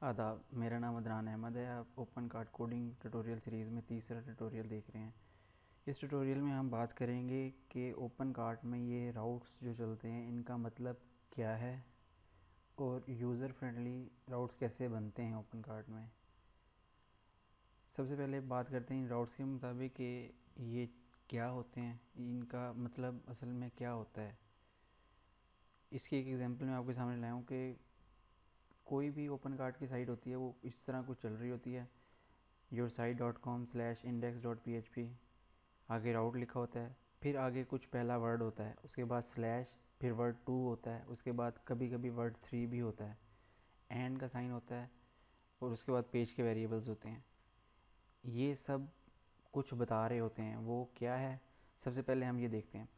आदाब, मेरा नाम अदनान अहमद है। आप open card coding tutorial series में तीसरा ट्यूटोरियल देख रहे हैं। इस ट्यूटोरियल में हम बात करेंगे कि ओपन कार्ड में ये राउट्स जो चलते हैं इनका मतलब क्या है और यूज़र फ्रेंडली राउट्स कैसे बनते हैं ओपन कार्ड में। सबसे पहले बात करते हैं इन राउट्स के मुताबिक कि ये क्या होते हैं, इनका मतलब असल में क्या होता है। इसकी एक एग्जांपल मैं आपके सामने लाया हूँ कि कोई भी ओपन कार्ड की साइट होती है वो इस तरह कुछ चल रही होती है, yoursite.com/index.php। आगे राउट लिखा होता है, फिर आगे कुछ पहला वर्ड होता है, उसके बाद स्लैश, फिर वर्ड 2 होता है, उसके बाद कभी कभी वर्ड 3 भी होता है, एंड का साइन होता है और उसके बाद पेज के वेरिएबल्स होते हैं। ये सब कुछ बता रहे होते हैं, वो क्या है सबसे पहले हम ये देखते हैं।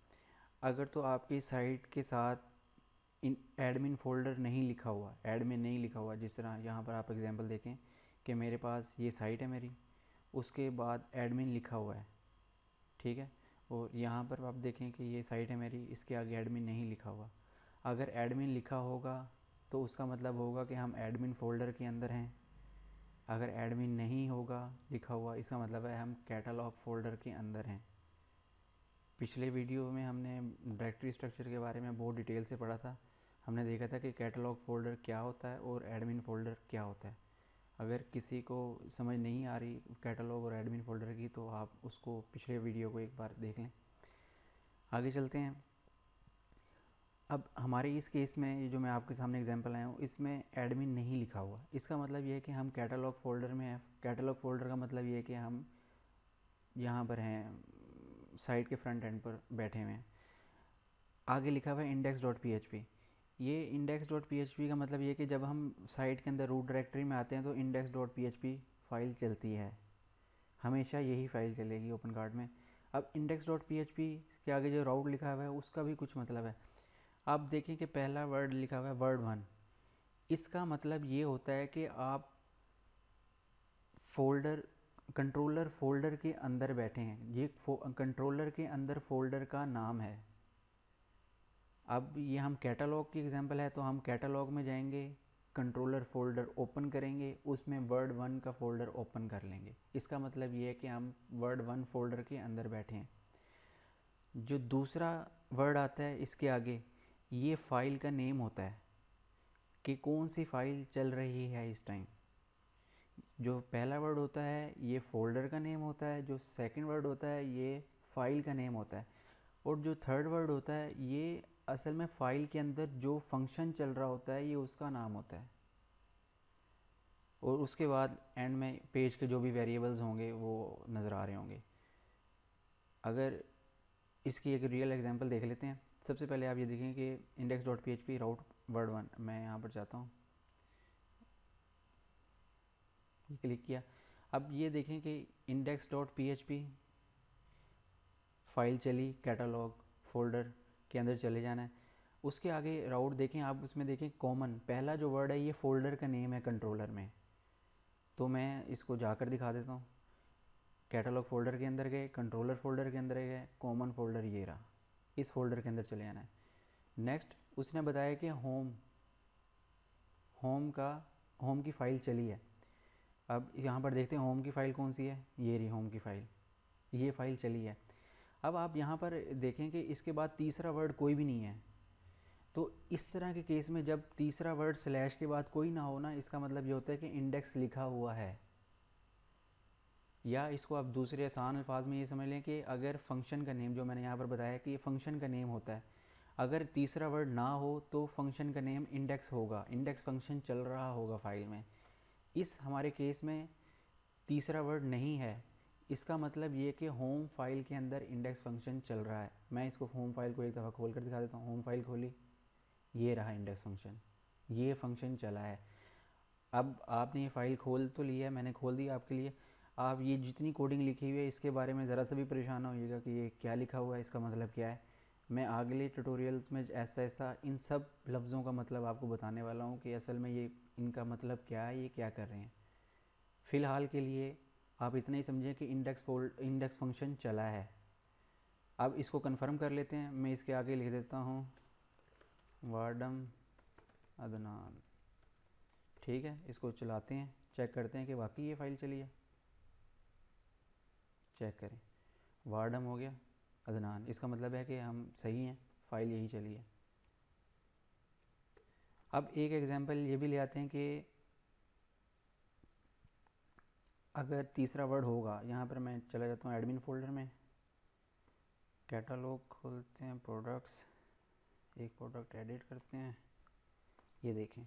अगर तो आपकी साइट के साथ इन एडमिन फ़ोल्डर नहीं लिखा हुआ, एडमिन नहीं लिखा हुआ, जिस तरह यहाँ पर आप एग्जांपल देखें कि मेरे पास ये साइट है मेरी, उसके बाद एडमिन लिखा हुआ है, ठीक है। और यहाँ पर आप देखें कि ये साइट है मेरी, इसके आगे एडमिन नहीं लिखा हुआ। अगर एडमिन लिखा होगा तो उसका मतलब होगा कि हम एडमिन फ़ोल्डर के अंदर हैं। अगर एडमिन नहीं होगा लिखा हुआ, इसका मतलब है हम कैटलॉग फ़ोल्डर के अंदर हैं। पिछले वीडियो में हमने डायरेक्टरी स्ट्रक्चर के बारे में बहुत डिटेल से पढ़ा था। हमने देखा था कि कैटलॉग फ़ोल्डर क्या होता है और एडमिन फ़ोल्डर क्या होता है। अगर किसी को समझ नहीं आ रही कैटलॉग और एडमिन फ़ोल्डर की तो आप उसको पिछले वीडियो को एक बार देख लें। आगे चलते हैं। अब हमारे इस केस में ये जो मैं आपके सामने एग्जांपल आया हूँ, इसमें एडमिन नहीं लिखा हुआ। इसका मतलब ये है कि हम कैटलॉग फ़ोल्डर में हैं। कैटलॉग फ़ोल्डर का मतलब ये है कि हम यहाँ पर हैं, साइट के फ्रंट एंड पर बैठे हुए हैं। आगे लिखा हुआ है index.php। ये index.php का मतलब ये कि जब हम साइट के अंदर रूट डायरेक्टरी में आते हैं तो index.php फ़ाइल चलती है, हमेशा यही फ़ाइल चलेगी ओपन कार्ड में। अब index.php के आगे जो राउट लिखा हुआ है उसका भी कुछ मतलब है। आप देखें कि पहला वर्ड लिखा हुआ है वर्ड 1, इसका मतलब ये होता है कि आप फोल्डर कंट्रोलर फोल्डर के अंदर बैठे हैं। ये कंट्रोलर के अंदर फोल्डर का नाम है। अब ये हम कैटलॉग की एग्जांपल है तो हम कैटलॉग में जाएंगे, कंट्रोलर फोल्डर ओपन करेंगे, उसमें वर्ड 1 का फ़ोल्डर ओपन कर लेंगे। इसका मतलब ये है कि हम वर्ड 1 फ़ोल्डर के अंदर बैठे हैं। जो दूसरा वर्ड आता है इसके आगे, ये फ़ाइल का नेम होता है कि कौन सी फ़ाइल चल रही है इस टाइम। जो पहला वर्ड होता है ये फ़ोल्डर का नेम होता है, जो सेकंड वर्ड होता है ये फ़ाइल का नेम होता है, और जो थर्ड वर्ड होता है ये असल में फ़ाइल के अंदर जो फंक्शन चल रहा होता है ये उसका नाम होता है। और उसके बाद एंड में पेज के जो भी वेरिएबल्स होंगे वो नज़र आ रहे होंगे। अगर इसकी एक रियल एग्जांपल देख लेते हैं। सबसे पहले आप ये देखें कि index.php राउट वर्ड 1, मैं यहाँ पर जाता हूँ, ये क्लिक किया। अब ये देखें कि index.php फ़ाइल चली, कैटलॉग फोल्डर के अंदर चले जाना है। उसके आगे राउट देखें आप, उसमें देखें कॉमन, पहला जो वर्ड है ये फ़ोल्डर का नेम है कंट्रोलर में। तो मैं इसको जाकर दिखा देता हूँ। कैटलॉग फ़ोल्डर के अंदर गए, कंट्रोलर फ़ोल्डर के अंदर गए, कॉमन फ़ोल्डर ये रहा, इस फोल्डर के अंदर चले जाना है। नेक्स्ट उसने बताया कि होम होम की फ़ाइल चली है। अब यहाँ पर देखते हैं होम की फ़ाइल कौन सी है, ये रही होम की फ़ाइल, ये फ़ाइल चली है। अब आप यहाँ पर देखें कि इसके बाद तीसरा वर्ड कोई भी नहीं है। तो इस तरह के केस में जब तीसरा वर्ड स्लैश के बाद कोई ना हो ना, इसका मतलब ये होता है कि इंडेक्स लिखा हुआ है। या इसको आप दूसरे आसान अल्फाज में ये समझ लें कि अगर फंक्शन का नेम, जो मैंने यहाँ पर बताया कि ये फंक्शन का नेम होता है, अगर तीसरा वर्ड ना हो तो फंक्शन का नेम इंडेक्स होगा, इंडेक्स फंक्शन चल रहा होगा फाइल में। इस हमारे केस में तीसरा वर्ड नहीं है, इसका मतलब ये कि होम फाइल के अंदर इंडेक्स फंक्शन चल रहा है। मैं इसको होम फाइल को एक दफ़ा खोल कर दिखा देता हूँ। होम फाइल खोली, ये रहा इंडेक्स फंक्शन, ये फंक्शन चला है। अब आपने ये फ़ाइल खोल तो लिया है, मैंने खोल दिया आपके लिए। आप ये जितनी कोडिंग लिखी हुई है इसके बारे में ज़रा सा भी परेशान होइएगा कि ये क्या लिखा हुआ है, इसका मतलब क्या है। मैं अगले ट्यूटोरियल्स में ऐसा ऐसा इन सब लफ्ज़ों का मतलब आपको बताने वाला हूँ कि असल में ये इनका मतलब क्या है, ये क्या कर रहे हैं। फ़िलहाल के लिए आप इतना ही समझें कि इंडेक्स फंक्शन चला है। अब इसको कंफर्म कर लेते हैं। मैं इसके आगे लिख देता हूँ वार्डम अदनान, ठीक है, इसको चलाते हैं, चेक करते हैं कि वाकई ये फ़ाइल चली है। चेक करें, वार्डम हो गया अदनान, इसका मतलब है कि हम सही हैं, फ़ाइल यही चली है। अब एक एग्जांपल ये भी ले आते हैं कि अगर तीसरा वर्ड होगा, यहाँ पर मैं चला जाता हूँ एडमिन फोल्डर में, कैटलॉग खोलते हैं, प्रोडक्ट्स, एक प्रोडक्ट एडिट करते हैं। ये देखें,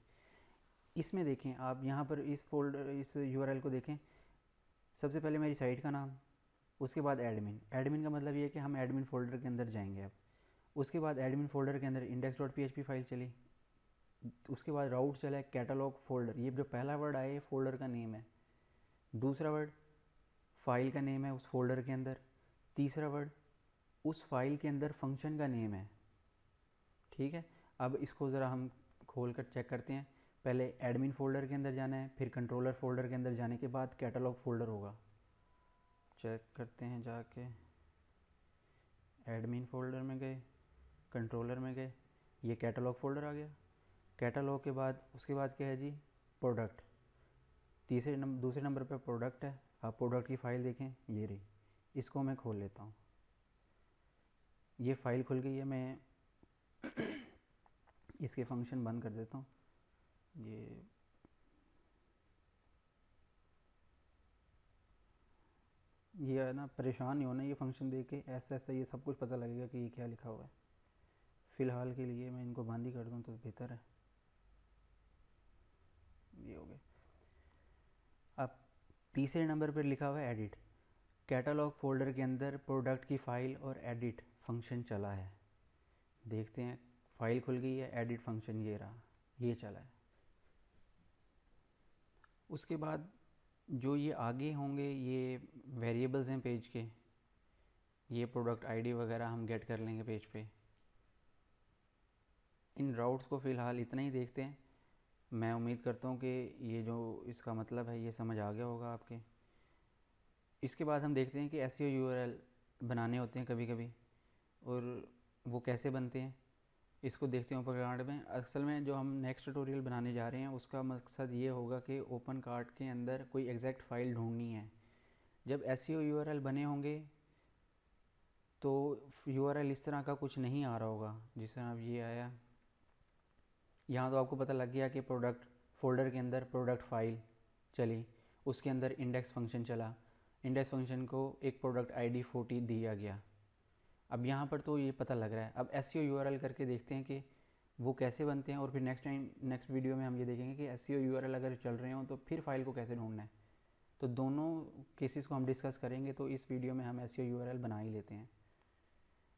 इसमें देखें आप यहाँ पर इस फोल्डर, इस यूआरएल को देखें। सबसे पहले मेरी साइट का नाम, उसके बाद एडमिन। एडमिन का मतलब ये है कि हम एडमिन फोल्डर के अंदर जाएंगे अब। उसके बाद एडमिन फोल्डर के अंदर index.php फाइल चली। उसके बाद राउट चला है कैटलॉग फोल्डर, ये जो पहला वर्ड आया ये फोल्डर का नेम है। दूसरा वर्ड फाइल का नेम है उस फोल्डर के अंदर। तीसरा वर्ड उस फाइल के अंदर फंक्शन का नेम है। ठीक है, अब इसको ज़रा हम खोल कर चेक करते हैं। पहले एडमिन फोल्डर के अंदर जाना है, फिर कंट्रोलर फोल्डर के अंदर जाने के बाद कैटलॉग फोल्डर होगा। चेक करते हैं, जाके एडमिन फोल्डर में गए, कंट्रोलर में गए, ये कैटलॉग फोल्डर आ गया। कैटलॉग के बाद उसके बाद क्या है जी, प्रोडक्ट। दूसरे नंबर पर प्रोडक्ट है। आप प्रोडक्ट की फ़ाइल देखें, ये रही। इसको मैं खोल लेता हूँ, ये फ़ाइल खुल गई है। मैं इसके फंक्शन बंद कर देता हूँ। ये है ना, परेशान नहीं होना, ये फंक्शन देख के ऐसा ऐसा ये सब कुछ पता लगेगा कि ये क्या लिखा हुआ है। फ़िलहाल के लिए मैं इनको बंद ही कर दूँ तो बेहतर है। ये हो गया। अब तीसरे नंबर पर लिखा हुआ है एडिट। कैटलॉग फोल्डर के अंदर प्रोडक्ट की फ़ाइल और एडिट फंक्शन चला है। देखते हैं, फ़ाइल खुल गई है, एडिट फंक्शन ये रहा, ये चला है। उसके बाद जो ये आगे होंगे ये वेरिएबल्स हैं पेज के, ये प्रोडक्ट आईडी वगैरह हम गेट कर लेंगे पेज पे। इन राउट्स को फ़िलहाल इतना ही देखते हैं। मैं उम्मीद करता हूँ कि ये जो इसका मतलब है ये समझ आ गया होगा आपके। इसके बाद हम देखते हैं कि एसईओ यूआरएल बनाने होते हैं कभी कभी, और वो कैसे बनते हैं इसको देखते हैं ओपन कार्ट में। असल में जो हम नेक्स्ट ट्यूटोरियल बनाने जा रहे हैं उसका मकसद ये होगा कि ओपन कार्ट के अंदर कोई एग्जैक्ट फ़ाइल ढूंढनी है। जब एसईओ यूआरएल बने होंगे तो यूआरएल इस तरह का कुछ नहीं आ रहा होगा जिस तरह अब ये आया। यहाँ तो आपको पता लग गया कि प्रोडक्ट फोल्डर के अंदर प्रोडक्ट फ़ाइल चली, उसके अंदर इंडेक्स फंक्शन चला, इंडेक्स फंक्शन को एक प्रोडक्ट आईडी 40 दिया गया। अब यहाँ पर तो ये पता लग रहा है। अब एसईओ यूआरएल करके देखते हैं कि वो कैसे बनते हैं, और फिर नेक्स्ट वीडियो में हम ये देखेंगे कि एसईओ यूआरएल अगर चल रहे हों तो फिर फाइल को कैसे ढूंढना है। तो दोनों केसेस को हम डिस्कस करेंगे, तो इस वीडियो में हम एसईओ यूआरएल बना ही लेते हैं।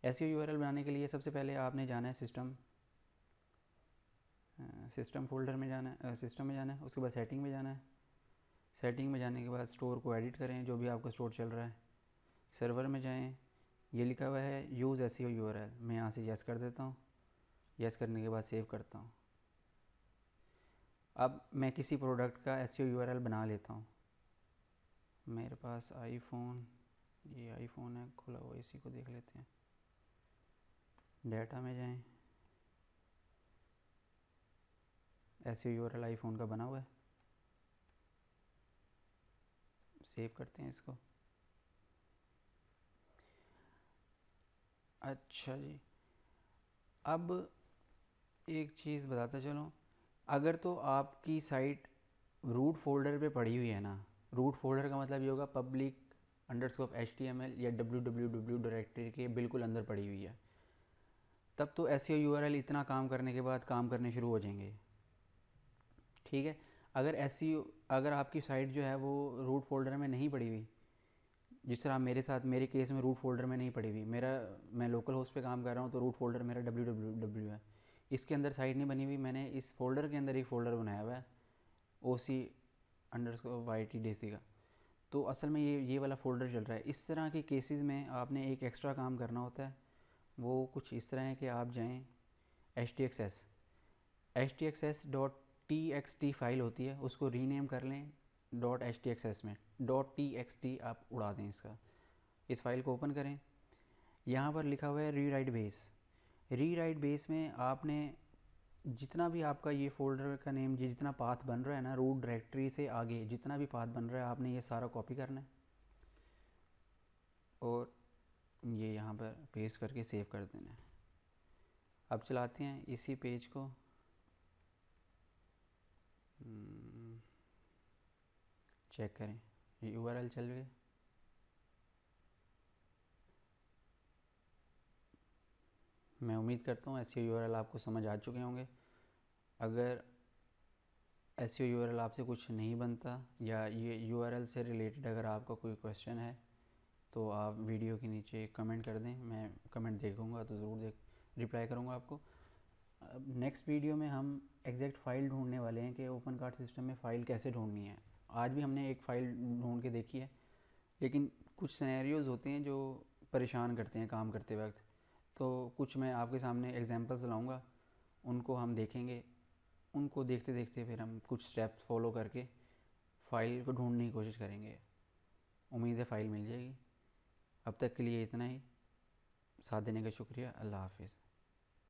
एसईओ यूआरएल बनाने के लिए सबसे पहले आपने जाना है सिस्टम फोल्डर में जाना है, सिस्टम में जाना है। उसके बाद सेटिंग में जाना है। सेटिंग में जाने के बाद स्टोर को एडिट करें, जो भी आपका स्टोर चल रहा है। सर्वर में जाएं, ये लिखा हुआ है यूज़ एसईओ यूआरएल, मैं यहाँ से यस कर देता हूँ। यस करने के बाद सेव करता हूँ। अब मैं किसी प्रोडक्ट का एसईओ यूआरएल बना लेता हूँ। मेरे पास आईफोन, ये आईफोन है खुला हुआ, इसी को देख लेते हैं। डाटा में जाएं, एसईओ यूआरएल आईफोन का बना हुआ है। सेव करते हैं इसको। अच्छा जी, अब एक चीज़ बताता चलूँ, अगर तो आपकी साइट रूट फोल्डर पे पड़ी हुई है ना, रूट फोल्डर का मतलब ये होगा पब्लिक _HTML या www डायरेक्टरी के बिल्कुल अंदर पड़ी हुई है, तब तो एसईओ यूआरएल इतना काम करने के बाद काम करने शुरू हो जाएंगे। ठीक है, अगर आपकी साइट जो है वो रूट फोल्डर में नहीं पड़ी हुई, जिस तरह मेरे साथ मेरे केस में रूट फोल्डर में नहीं पड़ी हुई, मैं लोकल होस्ट पे काम कर रहा हूँ तो रूट फोल्डर मेरा www है, इसके अंदर साइट नहीं बनी हुई, मैंने इस फोल्डर के अंदर एक फ़ोल्डर बनाया हुआ है OC_YTDC का, तो असल में ये वाला फ़ोल्डर चल रहा है। इस तरह के केसेस में आपने एक एक्स्ट्रा काम करना होता है, वो कुछ इस तरह है कि आप जाएँ htxs.txt फाइल होती है, उसको रीनेम कर लें .htxs में। .txt आप उड़ा दें इसका। इस फाइल को ओपन करें, यहाँ पर लिखा हुआ है रीराइट बेस। रीराइट बेस में आपने जितना भी आपका ये फ़ोल्डर का नेम, ये जितना पाथ बन रहा है ना, रूट डायरेक्टरी से आगे जितना भी पाथ बन रहा है, आपने ये सारा कॉपी करना है और ये यहाँ पर पेस्ट करके सेव कर देना है। अब चलाते हैं इसी पेज को। चेक करें, ये यूआरएल चल गए। मैं उम्मीद करता हूँ एसईओ यूआरएल आपको समझ आ चुके होंगे। अगर एसईओ यूआरएल आपसे कुछ नहीं बनता या ये यूआरएल से रिलेटेड अगर आपका कोई क्वेश्चन है तो आप वीडियो के नीचे कमेंट कर दें, मैं कमेंट देखूँगा तो ज़रूर रिप्लाई करूँगा आपको। अब नेक्स्ट वीडियो में हम एग्जैक्ट फ़ाइल ढूंढने वाले हैं कि ओपन कार्ड सिस्टम में फ़ाइल कैसे ढूंढनी है। आज भी हमने एक फ़ाइल ढूंढ के देखी है, लेकिन कुछ सिनेरियोज़ होते हैं जो परेशान करते हैं काम करते वक्त। तो कुछ मैं आपके सामने एग्जांपल्स लाऊंगा, उनको हम देखेंगे। उनको देखते देखते फिर हम कुछ स्टेप्स फॉलो करके फ़ाइल को ढूंढने की कोशिश करेंगे। उम्मीद है फ़ाइल मिल जाएगी। अब तक के लिए इतना ही। साथ देने का शुक्रिया। अल्लाह हाफिज़।